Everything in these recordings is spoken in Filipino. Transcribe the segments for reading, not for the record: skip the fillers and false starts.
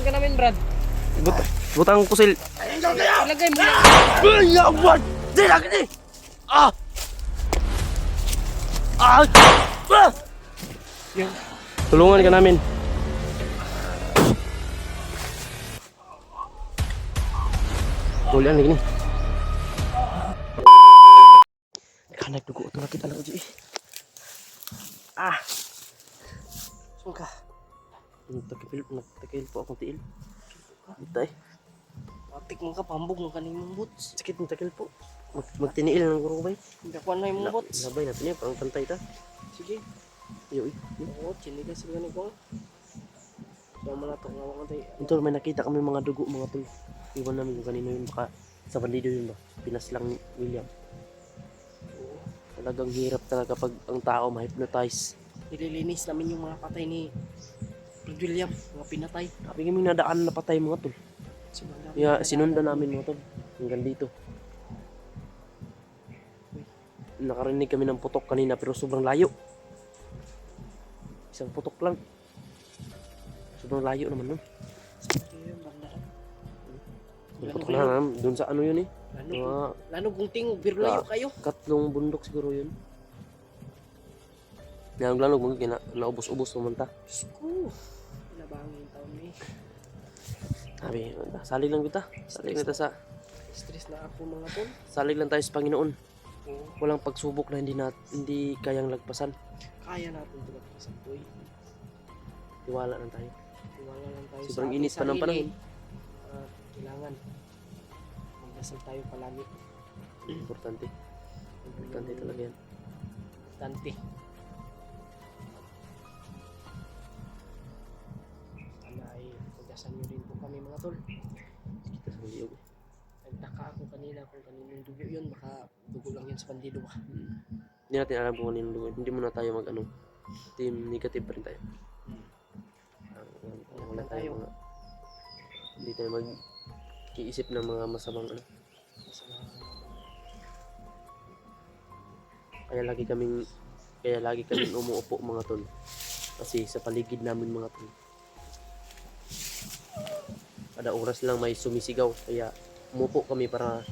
ka namin, Brad. Butang kusil. Ilagay mo na. Ay, awan! Di lagi ni! Ah! Ah! Ah! Tulungan ka namin. Tulian lagi ni. Kanak dugo ito nakita lang ko. Ah! Sungka. Nagtakil po akong tiil. Bitay. Matik mo ka, pambog mo kanimong boots. Sakit ng takil po. Magtiniil ng guro bay. Hindi ako na yung boots. Labay natin niya, parang pantay ta. Sige. Yo, Oo, chinigas sila ni Kong. So, mga ito nga mga tayo. ito may nakita kami mga dugo mga tol. Iwan namin kung kanino yun, baka sa bandido yun ba? Pinas lang ni William. Talagang hirap talaga pag ang tao ma-hypnotize. Nililinis namin yung mga patay ni Brad William, mga pinatay. Sabi kami nadaan na patay mga tol. Kaya sinundan namin mga tol. Hanggang dito. Nakarinig kami ng putok kanina pero sobrang layo. Isang putok lang. Sobrang layo naman nun. Putok na naman. Doon sa ano yun eh. Lalo kung tingog, pero layo kayo. Katlong bundok siguro yun. Nanglanog mo naubos-ubos naman ta. Diyos ko. Nabangin taon eh. Sabi, salig lang kita. Salig lang kita sa... Stress na ako mga tol. Salig lang tayo sa Panginoon. Oo. Walang pagsubok na hindi kayang lagpasan. Kaya natin ito magpasan po eh. Tiwala lang tayo. Tiwala lang tayo Sobrang sa init pa ng panahon. Kailangan magdasal tayo palagi. Importante. Importante talaga yan. Importante. Sana ay magdasal nyo rin po kami mga tol. Kita sa liyog. Nagtaka ako kanina kung kaninong dugo yun. Baka dugo lang yun sa bandido ba. Hindi natin alam kung kanino dugo. Hindi muna tayo mag-ano. Team negative pa rin tayo. Wala tayo mga... Hindi tayo mag-iisip ng mga masamang ano. Kaya lagi kaming umuupo mga tol. Kasi sa paligid namin mga tol. Kada oras lang may sumisigaw. Kaya umupo kami para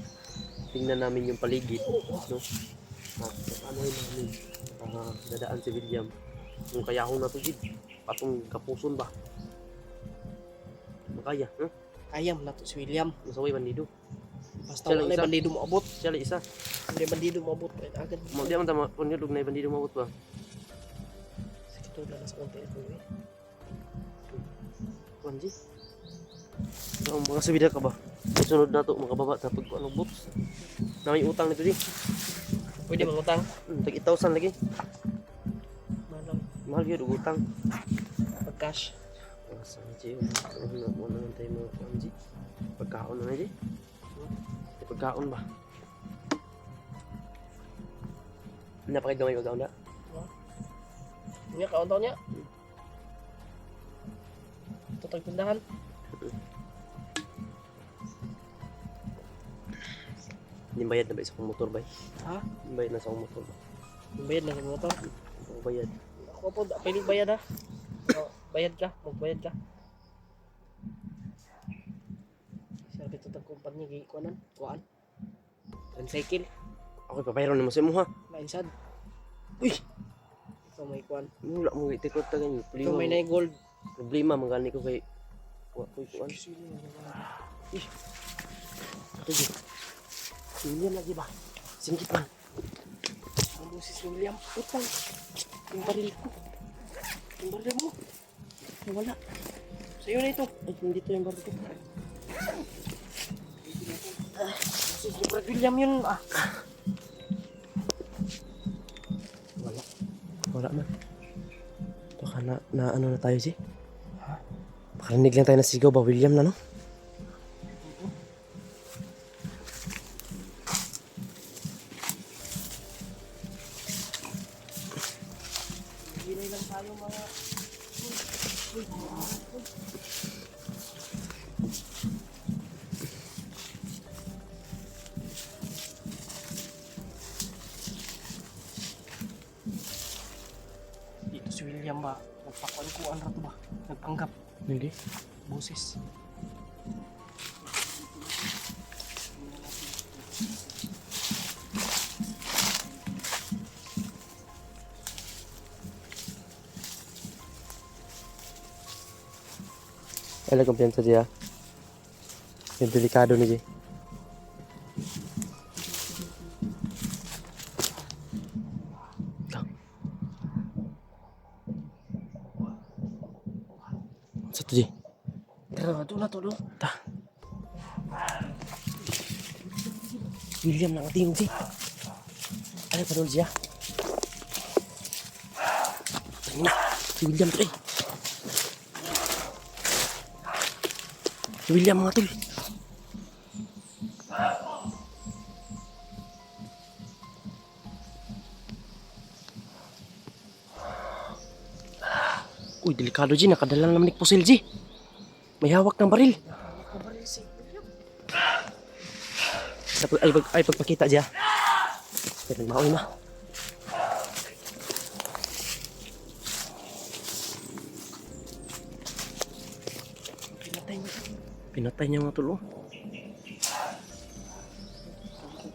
tingnan namin yung paligid. No? Ano yun namin? Dadaan si William. Kung kaya akong natugid. Patong kapuson ba? Makaya, huh? Ayam na to si William. Masaway bandido. Basta wala na bandido mo abot. Siya lang isa. Hindi bandido mo abot. Agad. Di man tama. Kung yun, na bandido mabot ba? Ito na sa konti ito eh. Wanji? Mga subida ka ba? Sunod na to, makababa sa pag-ano boots. Na may utang nito di. Pwede mangutang. Tag 8,000 lagi. Malang. Mahal yun, utang. Pag-cash. Sanji, ano naman tayo mga Sanji? Pagkaon na di? Pagkaon ba? Napakagamay pagkaon na? Nga, kauntaw niya. Ito tagtindahan. Hindi bayad na ba isa kong motor ba? Ha? Hindi bayad na sa akong motor ba? Yung bayad na sa motor. Hindi bayad. Ako po, piling bayad ha. Oh, bayad ka, magbayad ka. Sabi ito tag kumpanya, kuanan, kuan. Tricycle, Ako ipapayaron naman sa mo ha. lainsad. Uy! Ikaw may kuan. Wala mo itikot ta ganyan. Ikaw may na gold. Problema mangani ko kay kuan. Ih. Ato di. William lagi ba? Singkit man. Ang busis ni William, utang. Yung baril ko. Yung baril mo. Wala. Sa'yo na ito. Ay, hindi to yung baril ko. Busis ni Brad William yun. Wala. Wala man. Baka na ano na tayo si? Makarinig lang tayo na sigaw ba William na no? Hinay lang tayo mga... Dito si William ba? Nagpakuan-kuan ra to ba? Nagpanggap. Hindi. boses. Wala kumpiyansa siya. Yung delikado ni Jay. Satu Jay. Tara, doon na to, doon. Ta. William na ngating Jay. Ano pa doon siya? Tangin na. Si William to eh. Si William mga tol. Uy, delikado G. Nakadala naman ni Pusil G. May hawak ng baril. Kabaril si William. Ay, pagpakita siya. Pero maoy na. Pinatay niya. Pinatay niya mga tol. Oh.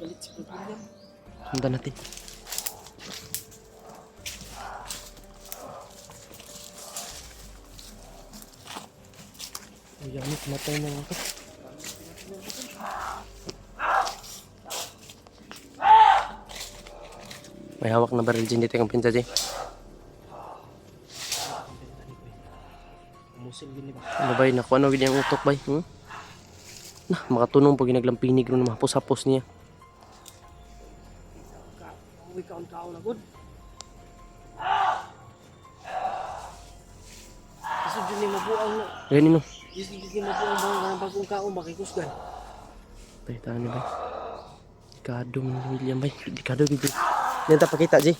Galit si William. Sundan natin. Uy, yan. Pinatay niya mga tol. May hawak na baril dyan dito yung pinta dyan. Musil gini ba? Ano ba yun? Nakuha na yung utok ba yun? Nah, makatunong pag ginaglampinig rin ng hapos-hapos niya. Uy, kaon-kaon na good. Kasi dyan ni mabuang na. Ganyan no. Gigi mabuang mga bagong kaon, makikusgan. Tayo tayo ba? Delikado mo ni William ba? Delikado dito. Yan ta pakita Jay.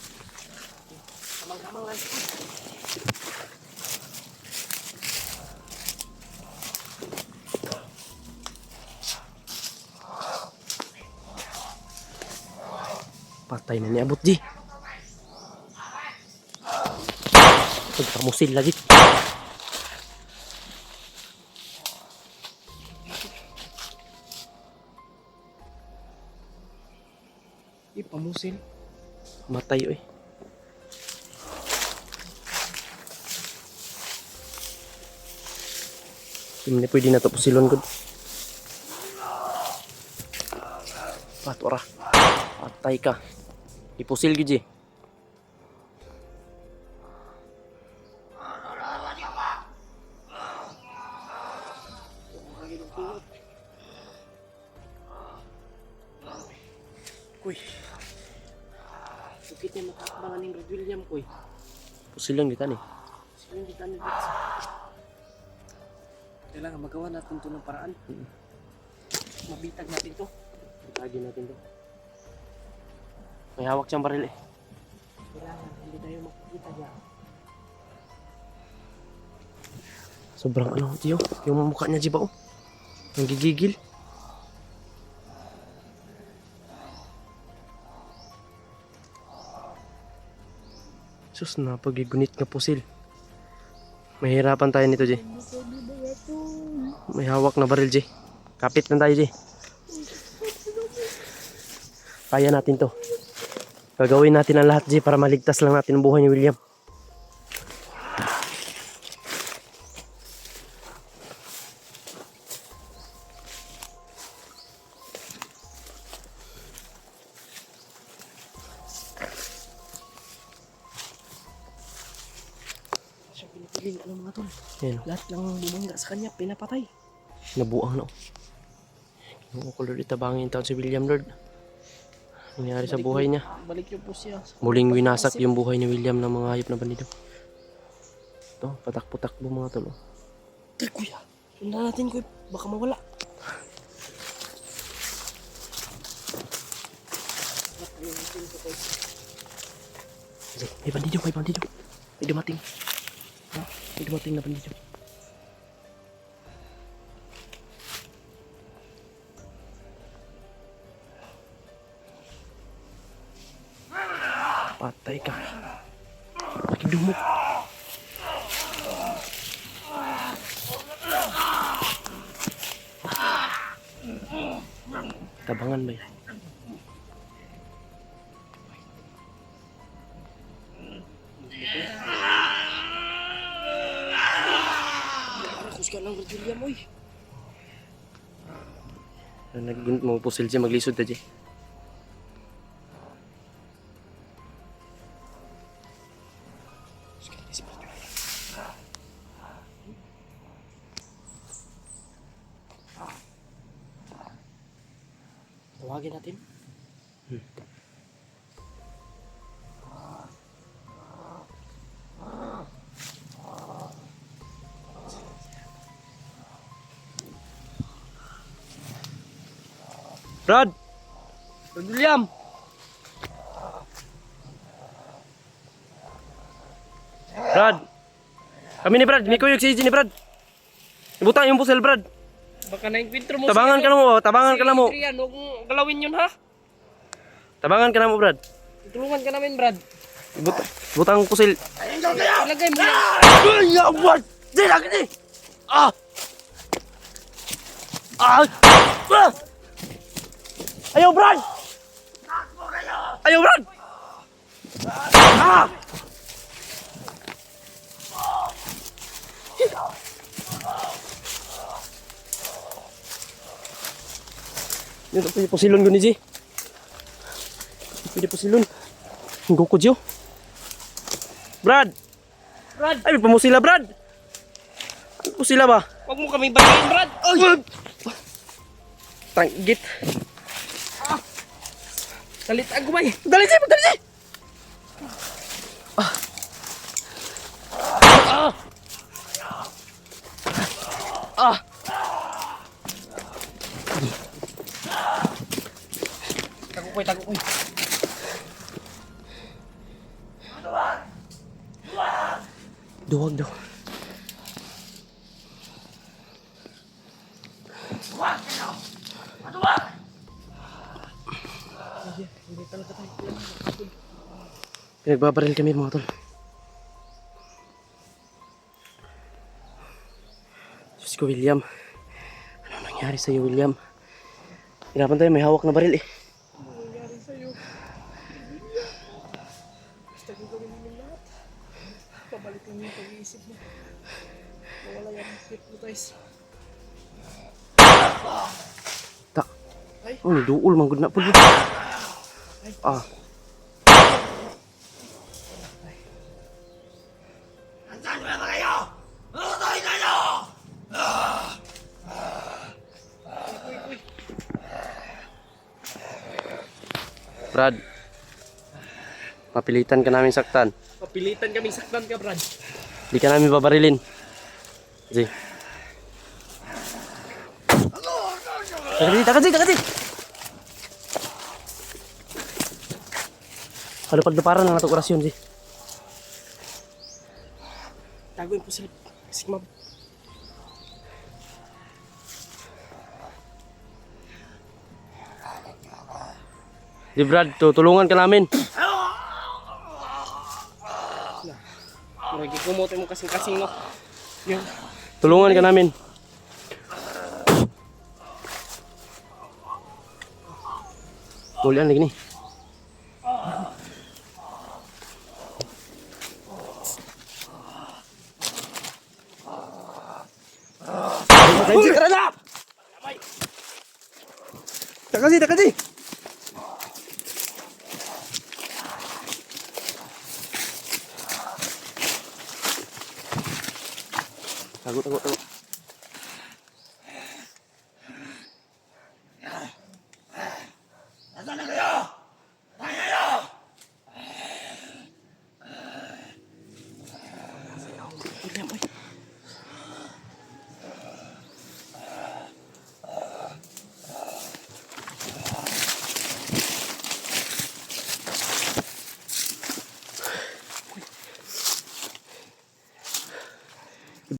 Kamang-kamang lang. Patay na niabot Jay. Pagkamusil lagi. Ipamusil. Matay eh. Hindi pwede na ito pusilon ko. Patora. Patay ka. Ipusil ko Jay. Kuy. Sukit niya makakambangan ng Red William, kuy. Pusilon kita ni. Sino yung kita nito? Kailangan magawa natin ito ng paraan. Mabitag natin ito. Itagi natin to. May hawak siyang baril eh. Kailangan hindi tayo makikita niya. Sobrang ano, tiyo. Yung mukha niya, Jiba, oh. Ang gigigil. Sus, napagigunit nga pusil. Mahirapan tayo nito, Jay. May hawak na baril, Jay. Kapit lang tayo, Jay. Kaya natin to. Gagawin natin ang lahat, Jay, para maligtas lang natin ang buhay ni William. Siya pinipiling, ano mga tol. Ayan, Lahat ng bumangga sa kanya, pinapatay. nabuang na, oh. Yung kulor itabangin taon si William, Lord. Nangyari sa buhay niya. Balik niyo po siya. Muling winasak yung buhay ni William ng mga hayop na bandido. Ito, patak-putakbo mga tol. Oh. Ay, kuya. Sundan natin, kuya. Baka mawala. Jay, may bandido, may bandido. May dumating. Ha? May dumating na bandido. Patay ka. Pakidumok. Tabangan ba yan? Akus ka lang, Brad William, oy. Mo pusil siya maglisod ta, Jay. Tawagin natin. Brad! Brad William! Brad! Kami ni Brad, may kuyog si ni Brad. Ibutang yung pusil, Brad. Baka na-enkwentro mo. Tabangan ka na mo, tabangan ka na mo. Adrian, huwag mong galawin yun, ha? Tabangan ka na mo, Brad. Tulungan ka namin, Brad. Butang pusil. Ilagay mo yan. Ay, ya, Brad! Di lagi ni! Ah! Ah! Ah! Ayaw, Brad! Ayaw, Brad! Ah! Ito pwede pusilon ko ni G. Pwede pusilon. Ang gukod yun. Brad! Brad, Ay, may pamusila, Brad! Ano pusila ba? huwag mo kami bayain, Brad. Ay! Tanggit. Dalit agumay. Dali, G! Dali, G! Ah! Ah! Ah! Tagukoy, tagukoy. Duwag daw. Pinagbabaril kami mga tol. Diyos ko, William. Ano nangyari sa'yo, William? Hirapan tayo, may hawak na baril eh. Ano nangyari sa'yo? Basta gagawin namin lahat. Pabalik lang yung pag-iisip mo. Nawala yung hypnotize. Ta. Ay. Oh, duol, manggod na po. Ah. Brad, papilitan ka namin saktan. Papilitan kaming saktan ka, Brad. Di ka namin babarilin. Sige. Takasi. Kalau pagdaparan ng ato orasyon, Ji. Tagoy po sila. Sigma. Di Brad, tutulungan ka namin. Murag ikumote mo kasing-kasing, no? Yung Tulungan ka namin. Tulian lagi ni. Takasi. Takut.